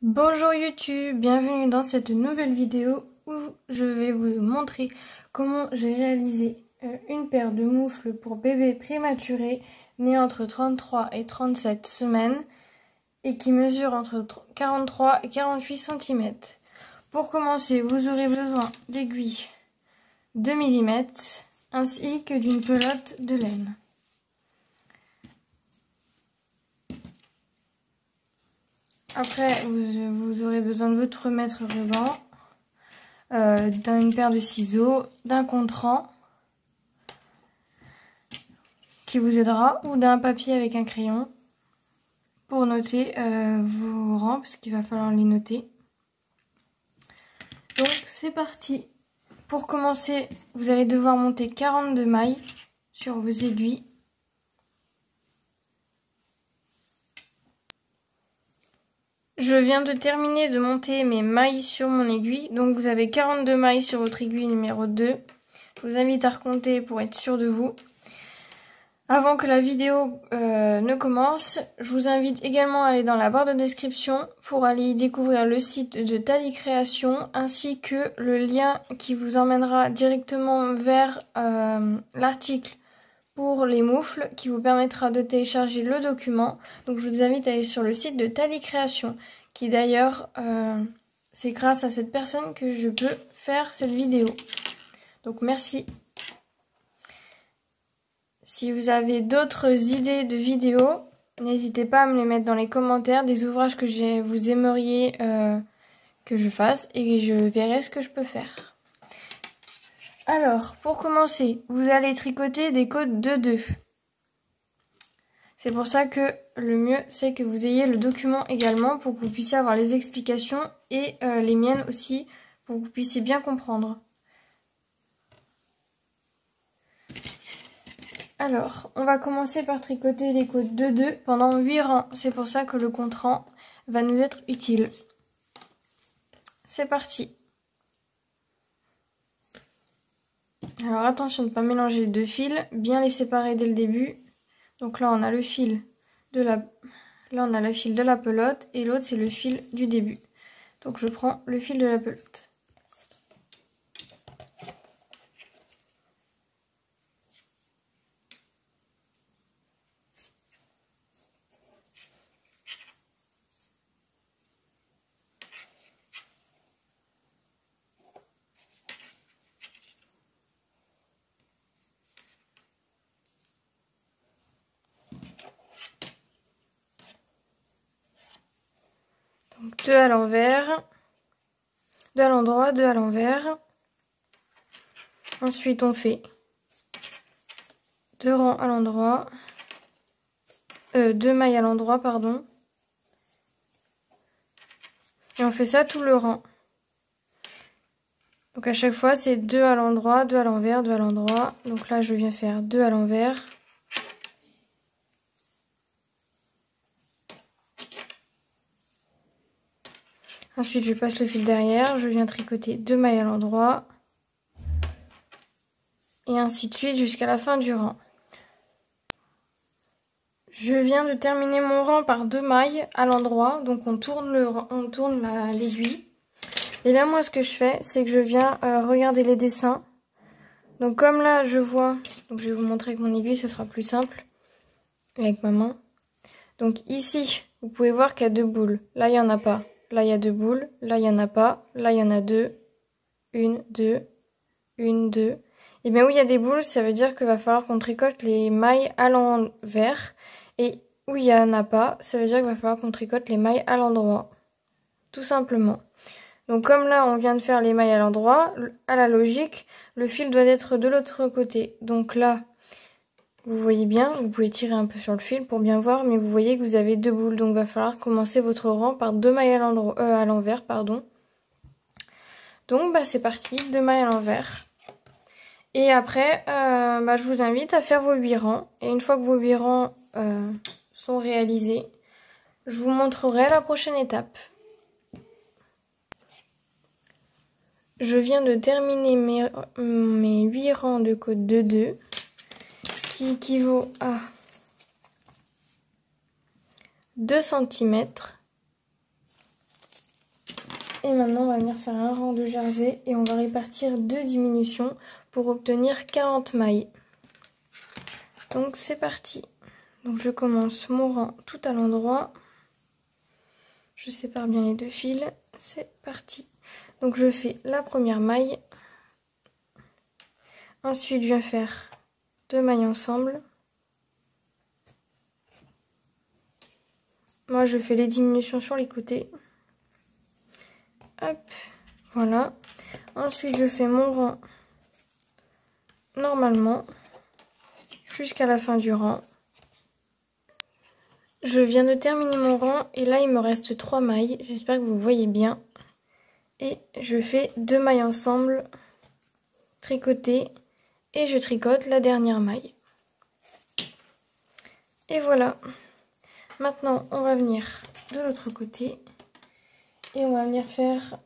Bonjour YouTube, bienvenue dans cette nouvelle vidéo où je vais vous montrer comment j'ai réalisé une paire de moufles pour bébés prématurés nés entre 33 et 37 semaines et qui mesurent entre 43 et 48 cm. Pour commencer, vous aurez besoin d'aiguilles de 2 mm ainsi que d'une pelote de laine. Après, vous aurez besoin de votre mètre ruban, d'une paire de ciseaux, d'un contrant qui vous aidera ou d'un papier avec un crayon pour noter vos rangs parce qu'il va falloir les noter. Donc c'est parti. Pour commencer, vous allez devoir monter 42 mailles sur vos aiguilles. Je viens de terminer de monter mes mailles sur mon aiguille, donc vous avez 42 mailles sur votre aiguille numéro 2. Je vous invite à recompter pour être sûr de vous. Avant que la vidéo ne commence, je vous invite également à aller dans la barre de description pour aller y découvrir le site de Tali Création ainsi que le lien qui vous emmènera directement vers l'article pour les moufles qui vous permettra de télécharger le document. Donc je vous invite à aller sur le site de Tali Création qui d'ailleurs c'est grâce à cette personne que je peux faire cette vidéo. Donc merci. Si vous avez d'autres idées de vidéos, n'hésitez pas à me les mettre dans les commentaires, des ouvrages que vous aimeriez que je fasse et je verrai ce que je peux faire. Alors, pour commencer, vous allez tricoter des côtes de 2. C'est pour ça que le mieux, c'est que vous ayez le document également pour que vous puissiez avoir les explications et les miennes aussi, pour que vous puissiez bien comprendre. Alors, on va commencer par tricoter les côtes de 2 pendant 8 rangs. C'est pour ça que le contrant va nous être utile. C'est parti. Alors attention de ne pas mélanger les deux fils, bien les séparer dès le début. Donc là on a le fil de la pelote et l'autre c'est le fil du début. Donc je prends le fil de la pelote. Donc 2 à l'envers, 2 à l'endroit, 2 à l'envers. Ensuite on fait 2 rangs à l'endroit, 2 mailles à l'endroit pardon. Et on fait ça tout le rang. Donc à chaque fois c'est 2 à l'endroit, 2 à l'envers, 2 à l'endroit. Donc là je viens faire 2 à l'envers. Ensuite, je passe le fil derrière, je viens tricoter 2 mailles à l'endroit. Et ainsi de suite jusqu'à la fin du rang. Je viens de terminer mon rang par 2 mailles à l'endroit. Donc on tourne l'aiguille. Et là, moi, ce que je fais, c'est que je viens regarder les dessins. Donc comme là, je vois... Donc je vais vous montrer avec mon aiguille, ça sera plus simple. Et avec ma main. Donc ici, vous pouvez voir qu'il y a 2 boules. Là, il n'y en a pas. Là, il y a 2 boules. Là, il n'y en a pas. Là, il y en a 2. 1, 2, 1, 2. Et bien où il y a des boules, ça veut dire qu'il va falloir qu'on tricote les mailles à l'envers. Et où il n'y en a pas, ça veut dire qu'il va falloir qu'on tricote les mailles à l'endroit. Tout simplement. Donc comme là, on vient de faire les mailles à l'endroit, à la logique, le fil doit être de l'autre côté. Donc là, vous voyez bien, vous pouvez tirer un peu sur le fil pour bien voir, mais vous voyez que vous avez 2 boules. Donc il va falloir commencer votre rang par 2 mailles à l'envers, pardon. Donc c'est parti, 2 mailles à l'envers. Et après, je vous invite à faire vos 8 rangs. Et une fois que vos 8 rangs sont réalisés, je vous montrerai la prochaine étape. Je viens de terminer mes 8 rangs de côte de 2, ce qui équivaut à 2 cm. Et maintenant, on va venir faire un rang de jersey et on va répartir 2 diminutions pour obtenir 40 mailles. Donc, c'est parti. Donc, je commence mon rang tout à l'endroit. Je sépare bien les 2 fils. C'est parti. Donc, je fais la première maille. Ensuite, je viens faire 2 mailles ensemble. Moi, je fais les diminutions sur les côtés. Hop, voilà. Ensuite, je fais mon rang normalement jusqu'à la fin du rang. Je viens de terminer mon rang et là, il me reste 3 mailles. J'espère que vous voyez bien. Et je fais 2 mailles ensemble, tricotées, et je tricote la dernière maille. Et voilà. Maintenant, on va venir de l'autre côté et on va venir faire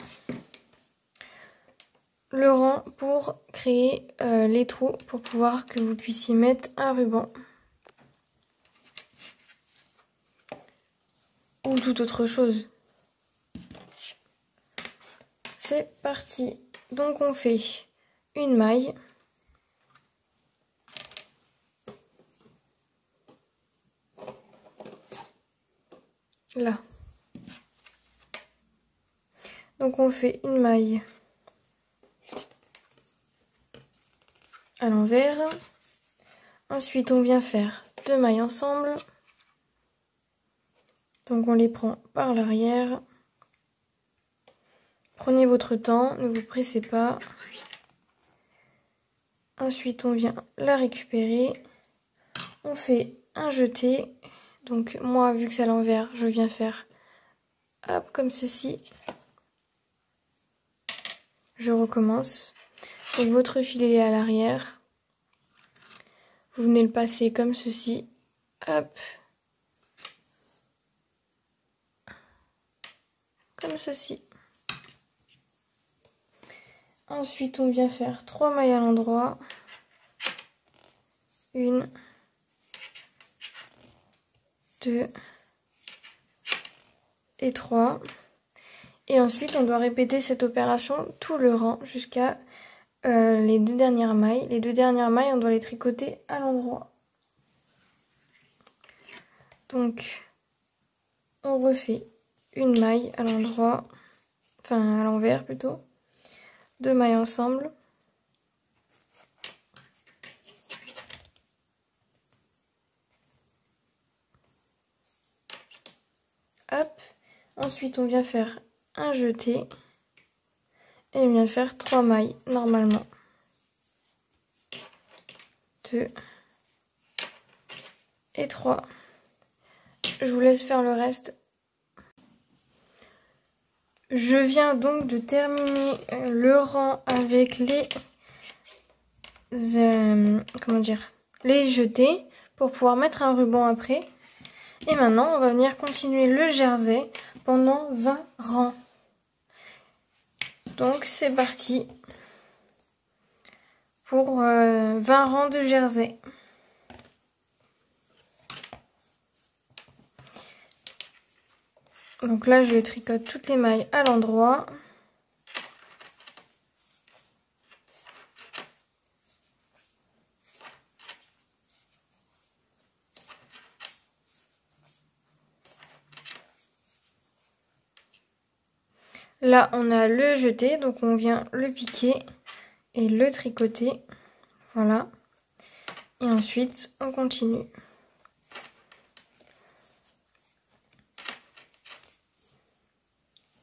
le rang pour créer les trous pour pouvoir que vous puissiez mettre un ruban ou toute autre chose. C'est parti. Donc on fait une maille. Là. Donc on fait une maille à l'envers. Ensuite on vient faire 2 mailles ensemble. Donc on les prend par l'arrière. Prenez votre temps, ne vous pressez pas. Ensuite on vient la récupérer. On fait un jeté. Donc moi, vu que c'est à l'envers, je viens faire hop comme ceci. Je recommence. Donc votre filet est à l'arrière. Vous venez le passer comme ceci. Hop. Comme ceci. Ensuite, on vient faire 3 mailles à l'endroit. 1, 2 et 3. Et ensuite, on doit répéter cette opération tout le rang jusqu'à les 2 dernières mailles. Les 2 dernières mailles, on doit les tricoter à l'endroit. Donc, on refait une maille à l'endroit, enfin à l'envers plutôt. 2 mailles ensemble. Hop. Ensuite, on vient faire un jeté. Et on vient faire 3 mailles normalement. 2 et 3. Je vous laisse faire le reste. Je viens donc de terminer le rang avec les les jetés pour pouvoir mettre un ruban après. Et maintenant, on va venir continuer le jersey pendant 20 rangs. Donc, c'est parti pour 20 rangs de jersey. Donc là, je tricote toutes les mailles à l'endroit. Là, on a le jeté, donc on vient le piquer et le tricoter. Voilà. Et ensuite, on continue.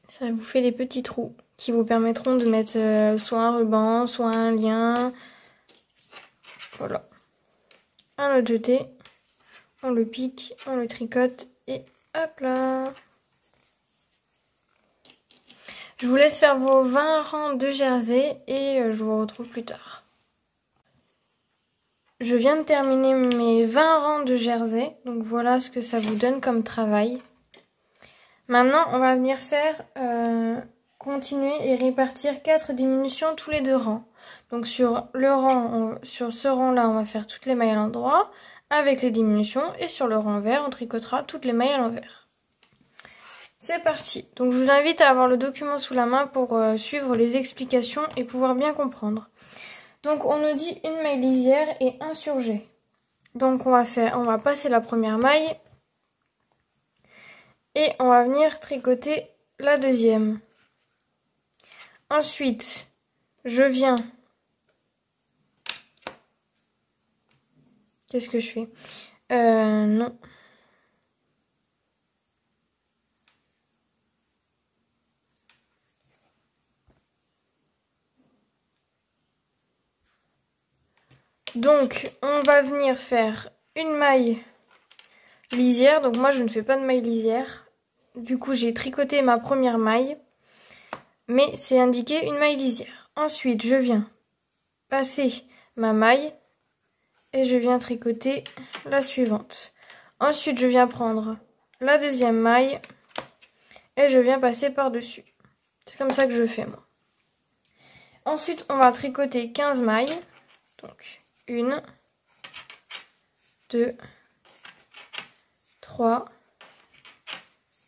Ça vous fait des petits trous qui vous permettront de mettre soit un ruban, soit un lien. Voilà. Un autre jeté. On le pique, on le tricote et hop là. Je vous laisse faire vos 20 rangs de jersey et je vous retrouve plus tard. Je viens de terminer mes 20 rangs de jersey. Donc voilà ce que ça vous donne comme travail. Maintenant, on va venir faire continuer et répartir 4 diminutions tous les 2 rangs. Donc sur ce rang-là, on va faire toutes les mailles à l'endroit avec les diminutions. Et sur le rang vert, on tricotera toutes les mailles à l'envers. C'est parti. Donc je vous invite à avoir le document sous la main pour suivre les explications et pouvoir bien comprendre. Donc on nous dit une maille lisière et un surjet. Donc on va passer la première maille et on va venir tricoter la deuxième. Ensuite, je viens. Qu'est-ce que je fais? Non. Donc, on va venir faire une maille lisière. Donc moi, je ne fais pas de maille lisière. Du coup, j'ai tricoté ma première maille. Mais c'est indiqué une maille lisière. Ensuite, je viens passer ma maille. Et je viens tricoter la suivante. Ensuite, je viens prendre la deuxième maille. Et je viens passer par-dessus. C'est comme ça que je fais, moi. Ensuite, on va tricoter 15 mailles. Donc, 1, 2, 3,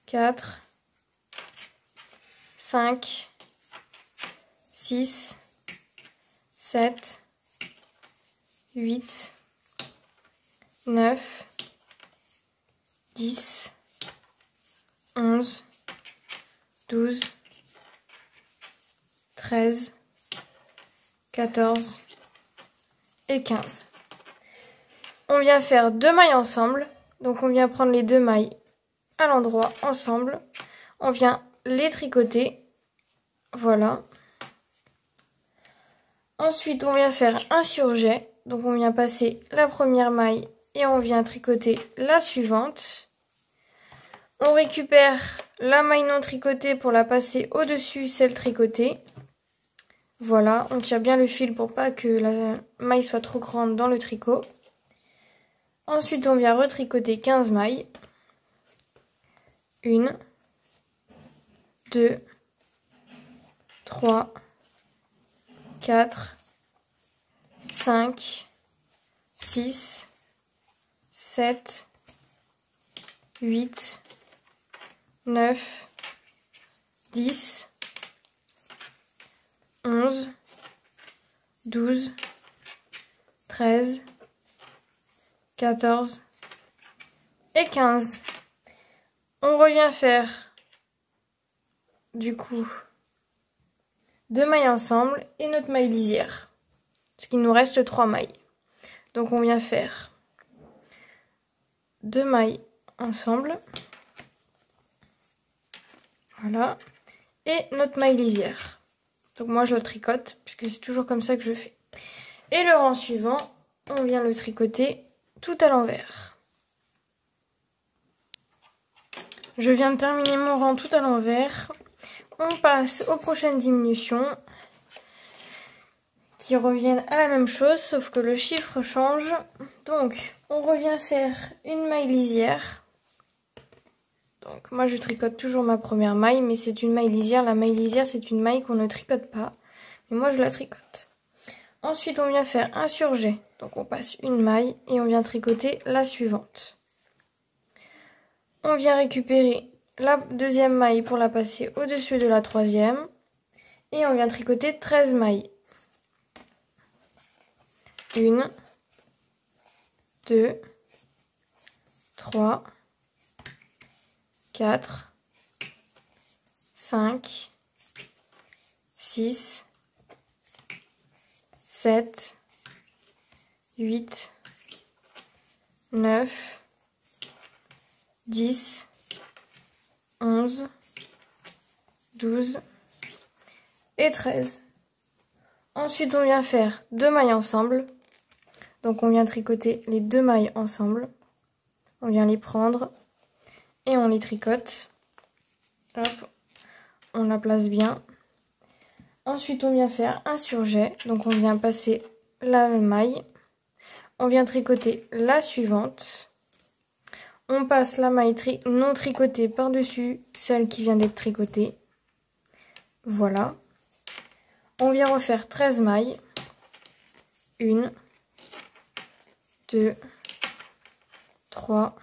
4, 5, 6, 7, 8, 9, 10, 11, 12, 13, 14 et 15. On vient faire 2 mailles ensemble. Donc on vient prendre les 2 mailles à l'endroit ensemble. On vient les tricoter. Voilà. Ensuite, on vient faire un surjet. Donc on vient passer la première maille et on vient tricoter la suivante. On récupère la maille non tricotée pour la passer au-dessus celle tricotée. Voilà, on tire bien le fil pour pas que la maille soit trop grande dans le tricot. Ensuite, on vient retricoter 15 mailles. 1, 2, 3, 4, 5, 6, 7, 8, 9, 10, 11, 12, 13, 14 et 15. On revient faire, du coup, 2 mailles ensemble et notre maille lisière. Parce qu'il nous reste 3 mailles. Donc on vient faire 2 mailles ensemble. Voilà. Et notre maille lisière. Donc moi je le tricote, puisque c'est toujours comme ça que je fais. Et le rang suivant, on vient le tricoter tout à l'envers. Je viens de terminer mon rang tout à l'envers. On passe aux prochaines diminutions qui reviennent à la même chose, sauf que le chiffre change. Donc, on revient faire une maille lisière. Donc, moi, je tricote toujours ma première maille, mais c'est une maille lisière. La maille lisière, c'est une maille qu'on ne tricote pas. Mais moi, je la tricote. Ensuite, on vient faire un surjet. Donc, on passe une maille et on vient tricoter la suivante. On vient récupérer la deuxième maille pour la passer au-dessus de la troisième. Et on vient tricoter 13 mailles. 1, 2, 3, 4, 5, 6, 7, 8, 9, 10, 11, 12 et 13. Ensuite, on vient faire 2 mailles ensemble. Donc, on vient tricoter les 2 mailles ensemble. On vient les prendre et on les tricote. Hop, on la place bien. Ensuite, on vient faire un surjet. Donc, on vient passer la maille. On vient tricoter la suivante. On passe la maille non tricotée par-dessus celle qui vient d'être tricotée. Voilà. On vient refaire 13 mailles. 1, 2, 3,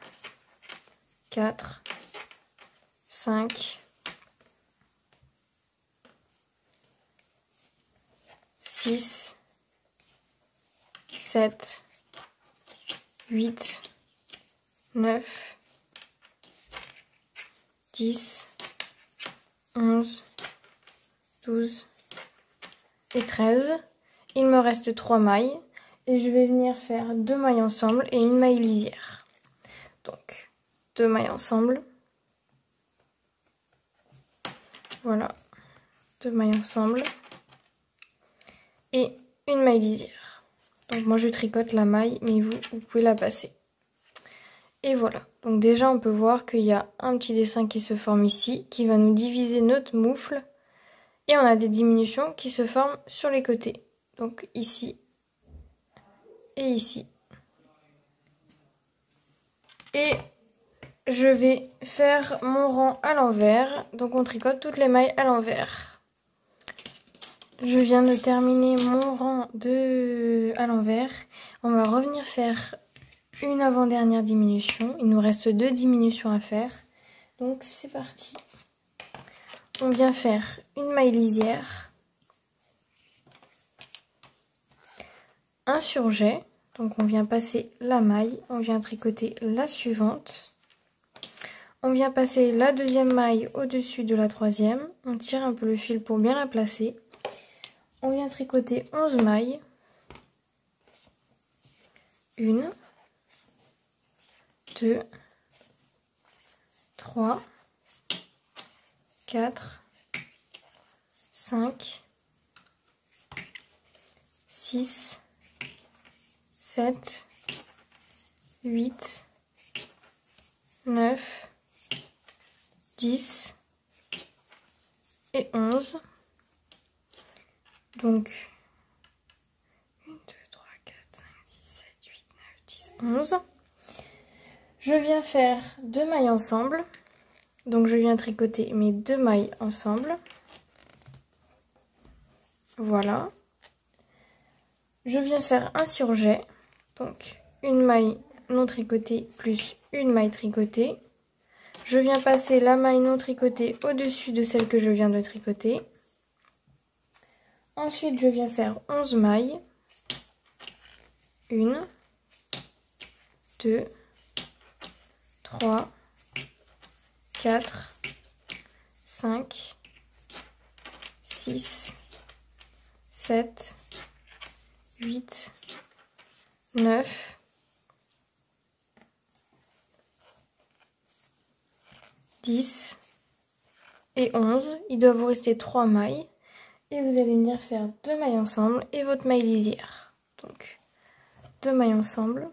4, 5, 6, 7, 8, 9, 10, 11, 12 et 13. Il me reste 3 mailles et je vais venir faire 2 mailles ensemble et une maille lisière. Donc 2 mailles ensemble. Voilà, 2 mailles ensemble et une maille lisière. Donc moi je tricote la maille, mais vous pouvez la passer. Et voilà, donc déjà on peut voir qu'il y a un petit dessin qui se forme ici, qui va nous diviser notre moufle. Et on a des diminutions qui se forment sur les côtés. Donc ici et ici. Et je vais faire mon rang à l'envers. Donc on tricote toutes les mailles à l'envers. Je viens de terminer mon rang à l'envers. On va revenir faire une avant-dernière diminution. Il nous reste 2 diminutions à faire. Donc c'est parti. On vient faire une maille lisière. Un surjet. Donc on vient passer la maille. On vient tricoter la suivante. On vient passer la deuxième maille au-dessus de la troisième. On tire un peu le fil pour bien la placer. On vient tricoter 11 mailles. 1, 2, 3, 4, 5, 6, 7, 8, 9, 10 et 11. Donc 1, 2, 3, 4, 5, 6, 7, 8, 9, 10, 11. Je viens faire 2 mailles ensemble. Donc je viens tricoter mes 2 mailles ensemble. Voilà. Je viens faire un surjet. Donc une maille non tricotée plus une maille tricotée. Je viens passer la maille non tricotée au-dessus de celle que je viens de tricoter. Ensuite, je viens faire 11 mailles. 1, 2, 3, 4, 5, 6, 7, 8, 9, 10 et 11. Il doit vous rester 3 mailles. Et vous allez venir faire 2 mailles ensemble et votre maille lisière. Donc 2 mailles ensemble.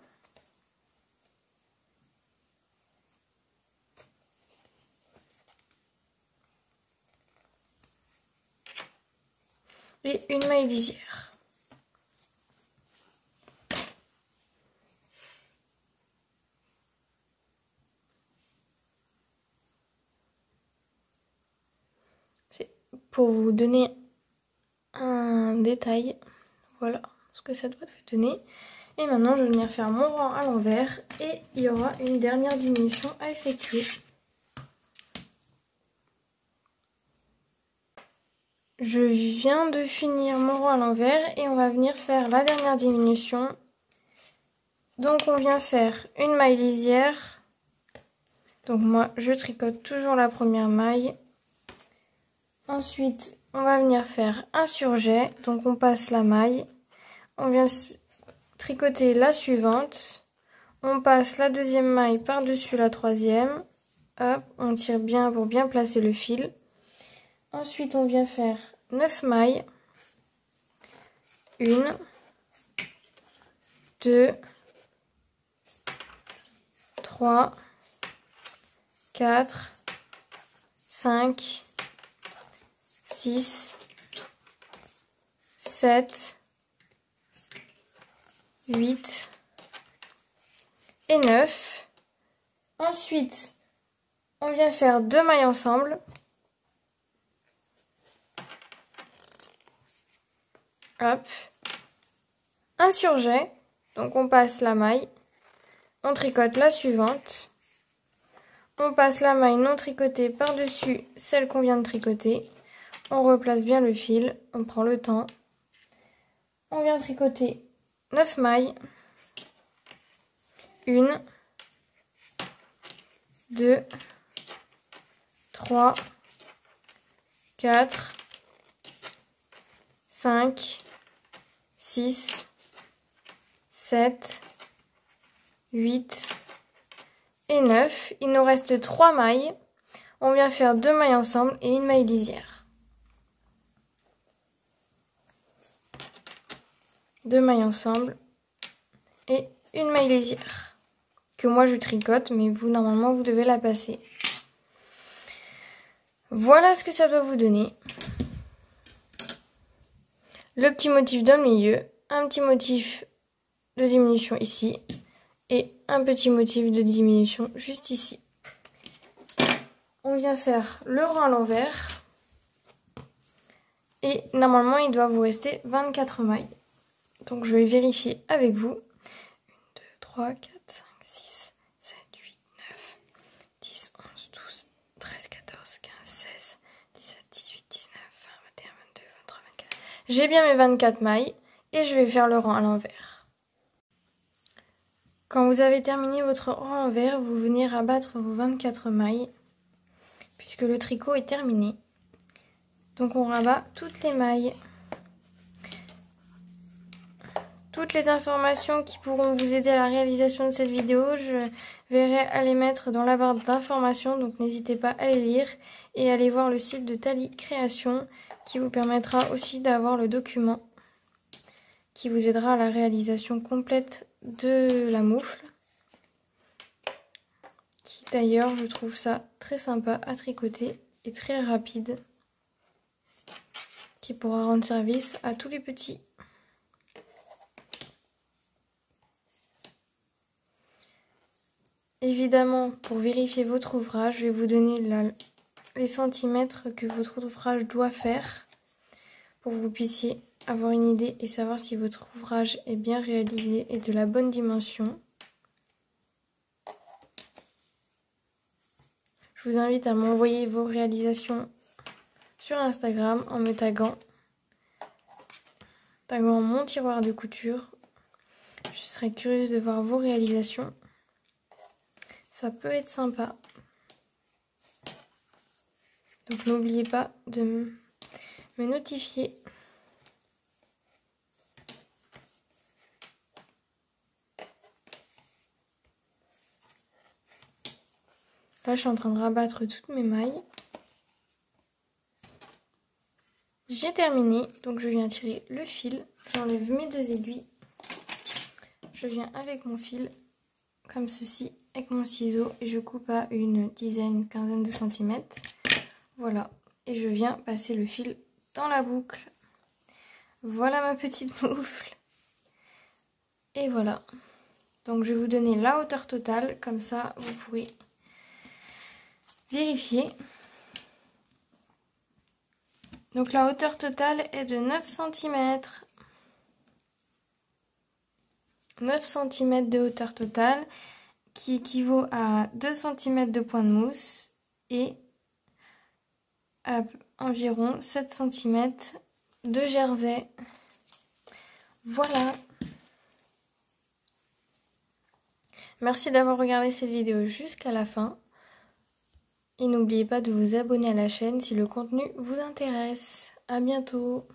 Et une maille lisière. C'est pour vous donner un détail. Voilà ce que ça doit donner. Et maintenant, je vais venir faire mon rang à l'envers et il y aura une dernière diminution à effectuer. Je viens de finir mon rang à l'envers et on va venir faire la dernière diminution. Donc on vient faire une maille lisière. Donc moi je tricote toujours la première maille. Ensuite on va venir faire un surjet. Donc on passe la maille. On vient tricoter la suivante. On passe la deuxième maille par-dessus la troisième. Hop, on tire bien pour bien placer le fil. Ensuite, on vient faire 9 mailles. 1, 2, 3, 4, 5, 6, 7, 8 et 9. Ensuite, on vient faire 2 mailles ensemble. Hop. Un surjet. Donc on passe la maille. On tricote la suivante. On passe la maille non tricotée par-dessus celle qu'on vient de tricoter. On replace bien le fil, on prend le temps. On vient tricoter 9 mailles. 1, 2, 3, 4, 5, 6, 7, 8 et 9. Il nous reste 3 mailles. On vient faire 2 mailles ensemble et une maille lisière. 2 mailles ensemble et une maille lisière. Que moi je tricote, mais vous normalement vous devez la passer. Voilà ce que ça doit vous donner. Le petit motif dans le milieu, un petit motif de diminution ici et un petit motif de diminution juste ici. On vient faire le rang à l'envers et normalement il doit vous rester 24 mailles. Donc je vais vérifier avec vous. 1, 2, 3, 4, 5, 6, 7, 8, 9, 10, 11, 12, 13, 14, 15, 16, 17, 18, 19, 20, 21, 22, 23, 24. J'ai bien mes 24 mailles et je vais faire le rang à l'envers. Quand vous avez terminé votre rang à l'envers, vous venez rabattre vos 24 mailles puisque le tricot est terminé. Donc on rabat toutes les mailles. Toutes les informations qui pourront vous aider à la réalisation de cette vidéo, je verrai à les mettre dans la barre d'informations, donc n'hésitez pas à les lire et à aller voir le site de Thalie Création qui vous permettra aussi d'avoir le document qui vous aidera à la réalisation complète de la moufle. Qui d'ailleurs, je trouve ça très sympa à tricoter et très rapide, qui pourra rendre service à tous les petits. Évidemment, pour vérifier votre ouvrage, je vais vous donner les centimètres que votre ouvrage doit faire pour que vous puissiez avoir une idée et savoir si votre ouvrage est bien réalisé et de la bonne dimension. Je vous invite à m'envoyer vos réalisations sur Instagram en me taguant mon tiroir de couture. Je serais curieuse de voir vos réalisations. Ça peut être sympa. Donc n'oubliez pas de me notifier. Là, je suis en train de rabattre toutes mes mailles. J'ai terminé, donc je viens tirer le fil. J'enlève mes 2 aiguilles. Je viens avec mon fil, comme ceci, avec mon ciseau, et je coupe à une quinzaine de centimètres. Voilà, et je viens passer le fil dans la boucle. Voilà ma petite moufle. Et voilà. Donc je vais vous donner la hauteur totale, comme ça vous pourrez vérifier. Donc la hauteur totale est de 9 cm. 9 cm de hauteur totale, qui équivaut à 2 cm de point de mousse et à environ 7 cm de jersey. Voilà. Merci d'avoir regardé cette vidéo jusqu'à la fin. Et n'oubliez pas de vous abonner à la chaîne si le contenu vous intéresse. À bientôt.